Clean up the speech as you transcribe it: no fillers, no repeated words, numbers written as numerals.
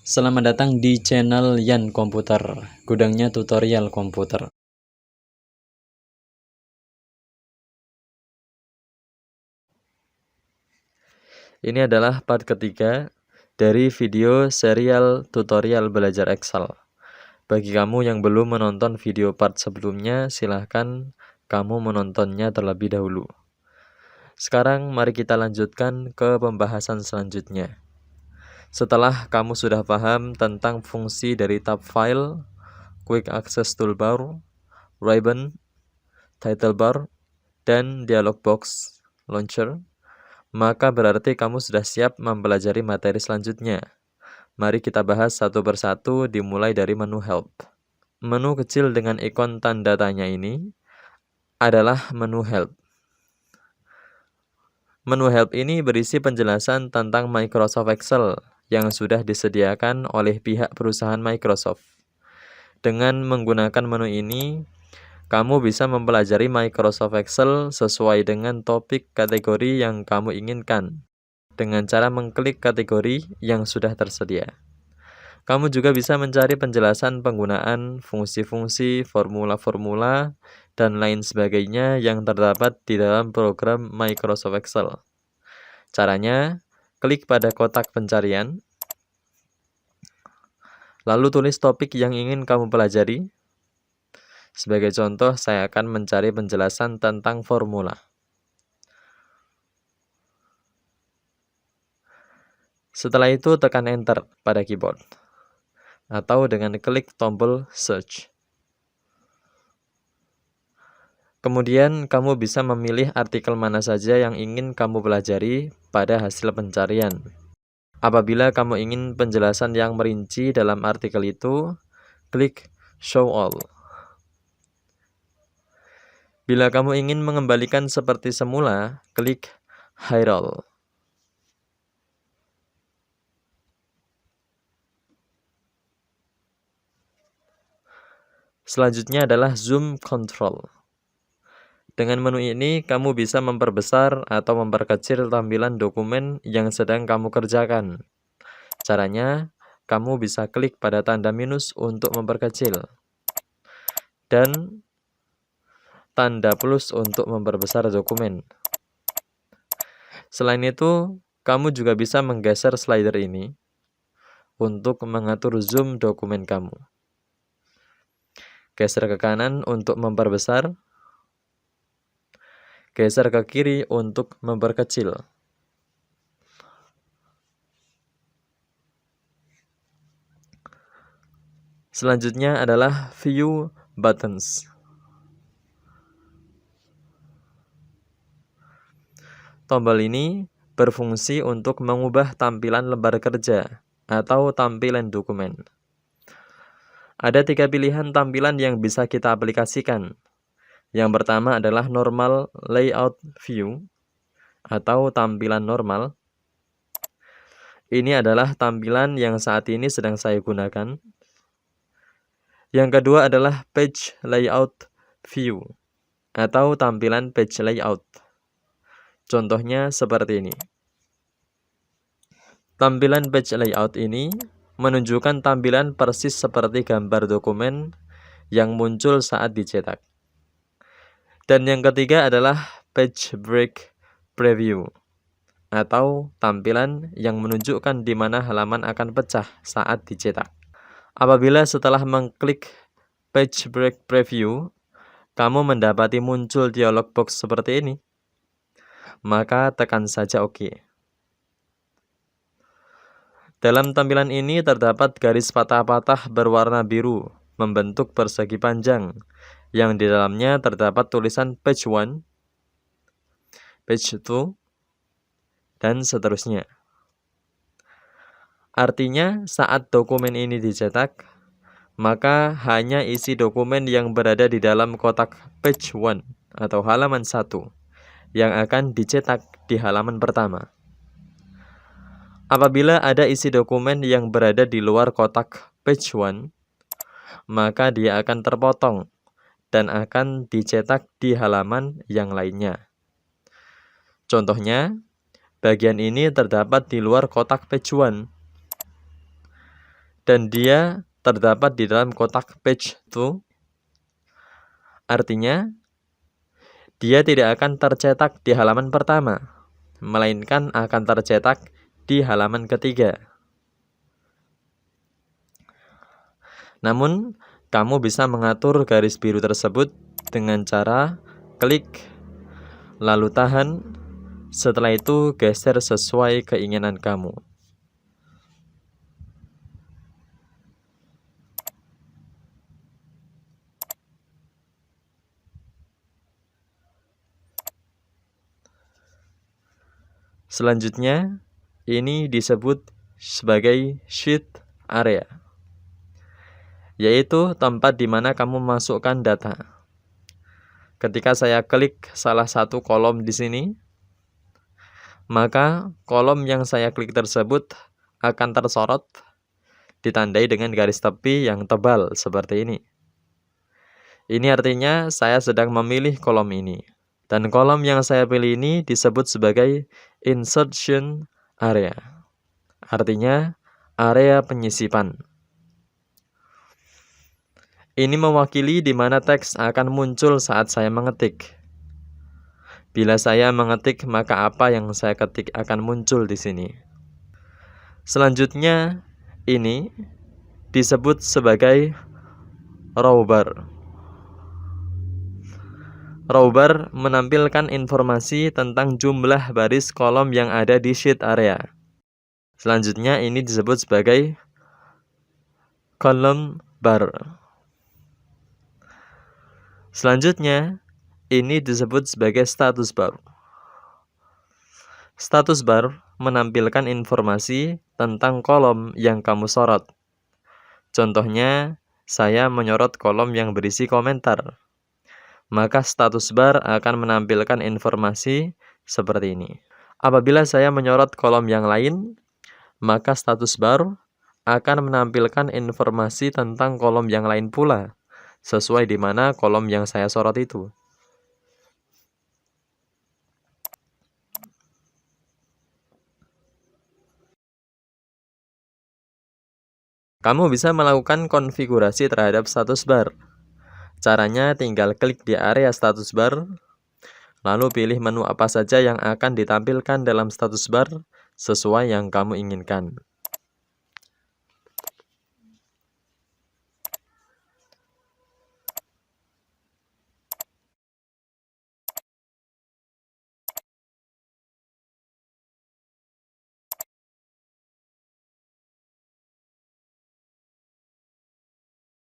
Selamat datang di channel Yan Komputer, gudangnya tutorial komputer. Ini adalah part ketiga dari video serial tutorial belajar Excel. Bagi kamu yang belum menonton video part sebelumnya, silahkan kamu menontonnya terlebih dahulu. Sekarang mari kita lanjutkan ke pembahasan selanjutnya. Setelah kamu sudah paham tentang fungsi dari tab file, quick access toolbar, ribbon, title bar, dan dialog box launcher, maka berarti kamu sudah siap mempelajari materi selanjutnya. Mari kita bahas satu persatu, dimulai dari menu help. Menu kecil dengan ikon tanda tanya ini adalah menu help. Menu help ini berisi penjelasan tentang Microsoft Excel yang sudah disediakan oleh pihak perusahaan Microsoft. Dengan menggunakan menu ini, kamu bisa mempelajari Microsoft Excel sesuai dengan topik kategori yang kamu inginkan dengan cara mengklik kategori yang sudah tersedia. Kamu juga bisa mencari penjelasan penggunaan fungsi-fungsi, formula-formula, dan lain sebagainya yang terdapat di dalam program Microsoft Excel. Caranya, klik pada kotak pencarian, lalu tulis topik yang ingin kamu pelajari. Sebagai contoh, saya akan mencari penjelasan tentang formula. Setelah itu, tekan Enter pada keyboard, atau dengan klik tombol Search. Kemudian, kamu bisa memilih artikel mana saja yang ingin kamu pelajari pada hasil pencarian. Apabila kamu ingin penjelasan yang merinci dalam artikel itu, klik Show All. Bila kamu ingin mengembalikan seperti semula, klik Hide All. Selanjutnya adalah Zoom Control. Dengan menu ini, kamu bisa memperbesar atau memperkecil tampilan dokumen yang sedang kamu kerjakan. Caranya, kamu bisa klik pada tanda minus untuk memperkecil, dan tanda plus untuk memperbesar dokumen. Selain itu, kamu juga bisa menggeser slider ini untuk mengatur zoom dokumen kamu. Geser ke kanan untuk memperbesar, geser ke kiri untuk memperkecil. Selanjutnya adalah View Buttons. Tombol ini berfungsi untuk mengubah tampilan lembar kerja atau tampilan dokumen. Ada 3 pilihan tampilan yang bisa kita aplikasikan. Yang pertama adalah Normal Layout View atau tampilan normal. Ini adalah tampilan yang saat ini sedang saya gunakan. Yang kedua adalah Page Layout View atau tampilan page layout. Contohnya seperti ini. Tampilan page layout ini menunjukkan tampilan persis seperti gambar dokumen yang muncul saat dicetak. Dan yang ketiga adalah Page Break Preview atau tampilan yang menunjukkan di mana halaman akan pecah saat dicetak. Apabila setelah mengklik Page Break Preview, kamu mendapati muncul dialog box seperti ini, maka tekan saja OK. Dalam tampilan ini terdapat garis patah-patah berwarna biru membentuk persegi panjang yang di dalamnya terdapat tulisan page 1, page 2, dan seterusnya. Artinya saat dokumen ini dicetak, maka hanya isi dokumen yang berada di dalam kotak page 1 atau halaman 1 yang akan dicetak di halaman pertama. Apabila ada isi dokumen yang berada di luar kotak page 1, maka dia akan terpotong dan akan dicetak di halaman yang lainnya. Contohnya, bagian ini terdapat di luar kotak page 1. dan dia terdapat di dalam kotak page 2, artinya dia tidak akan tercetak di halaman pertama, melainkan akan tercetak di halaman ketiga. Namun, kamu bisa mengatur garis biru tersebut dengan cara klik, lalu tahan, setelah itu geser sesuai keinginan kamu. Selanjutnya, ini disebut sebagai sheet area, yaitu tempat di mana kamu masukkan data. Ketika saya klik salah satu kolom di sini, maka kolom yang saya klik tersebut akan tersorot, ditandai dengan garis tepi yang tebal seperti ini. Ini artinya saya sedang memilih kolom ini. Dan kolom yang saya pilih ini disebut sebagai insertion area. Artinya area penyisipan. Ini mewakili di mana teks akan muncul saat saya mengetik. Bila saya mengetik, maka apa yang saya ketik akan muncul di sini. Selanjutnya, ini disebut sebagai row bar. Row bar menampilkan informasi tentang jumlah baris kolom yang ada di sheet area. Selanjutnya, ini disebut sebagai column bar. Selanjutnya, ini disebut sebagai status bar. Status bar menampilkan informasi tentang kolom yang kamu sorot. Contohnya, saya menyorot kolom yang berisi komentar. Maka status bar akan menampilkan informasi seperti ini. Apabila saya menyorot kolom yang lain, maka status bar akan menampilkan informasi tentang kolom yang lain pula, sesuai di mana kolom yang saya sorot itu. Kamu bisa melakukan konfigurasi terhadap status bar. Caranya tinggal klik di area status bar, lalu pilih menu apa saja yang akan ditampilkan dalam status bar sesuai yang kamu inginkan.